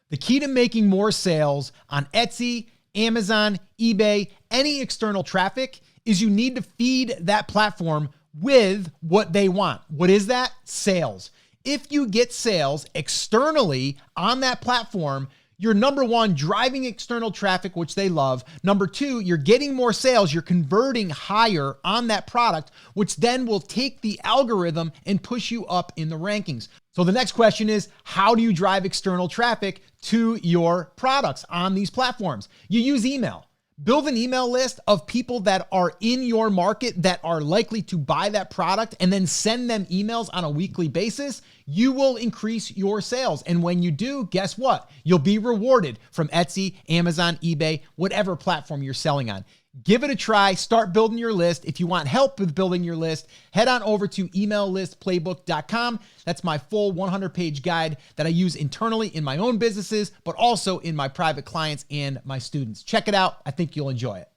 The key to making more sales on Etsy, Amazon, eBay, any external traffic is you need to feed that platform with what they want. What is that? Sales. If you get sales externally on that platform, you're number one, driving external traffic, which they love. Number two, you're getting more sales. You're converting higher on that product, which then will take the algorithm and push you up in the rankings. So the next question is, how do you drive external traffic to your products on these platforms? You use email. Build an email list of people that are in your market that are likely to buy that product and then send them emails on a weekly basis. You will increase your sales. And when you do, guess what? You'll be rewarded from Etsy, Amazon, eBay, whatever platform you're selling on. Give it a try. Start building your list. If you want help with building your list, head on over to emaillistplaybook.com. That's my full 100-page guide that I use internally in my own businesses, but also in my private clients and my students. Check it out. I think you'll enjoy it.